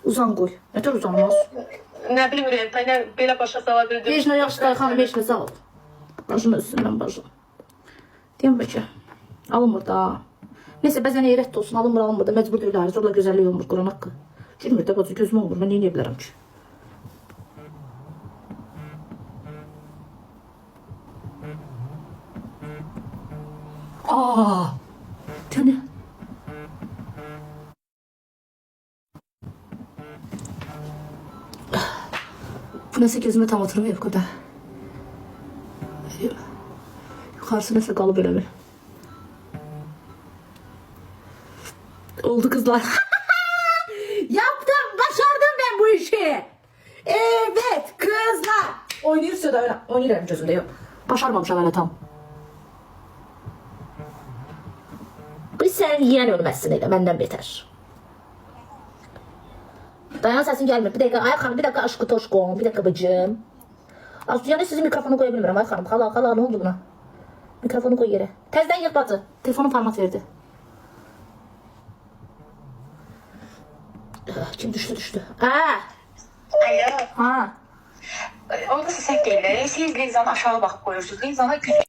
Uzan qoy. Nətər uzanmaz? Nə bilmirəm, nə belə başa sala bildim. Vecna yaxşı da xanım, vecna sağ ol. Bacın üstündən bacım. Deyəm bəlkə. Alınmır da. Neyse bəzən heyrət olsun, alınmır da. Məcbur deyil, zorla gözəllik olmur Quran haqqı. Gülmür də bacı, gözüm olmur. Mən nə edə bilərəm ki? Aa! Təni. Bu nəsə gözümə tam oturmayıb qədər. Yukarısı nəsə qalıb elə bir. Oldu kızlar. Yaptım, başardım ben bu işi. Evet kızlar. Oynayırsa da öyle. Oynayırım gözümde yok. Başarmamışam öyle tam. Biz sen yiyen ölmezsin öyle, benden beter. Dayan sesin gelmiyor. Bir dakika Ayak Hanım, bir dakika aşkı toşkom, bir dakika bacım. Yani sizin mikrofonu koyabilirim Ayak Hanım. Hala ne oldu buna? Mikrofonu koy yere. Tezden yırt batı. Telefonun format verdi. Kim düştü? Aa. Alo. Ha. Orada səs gəlir. Siz Leyzanı aşağı baxıb qoyursunuz. Leyzana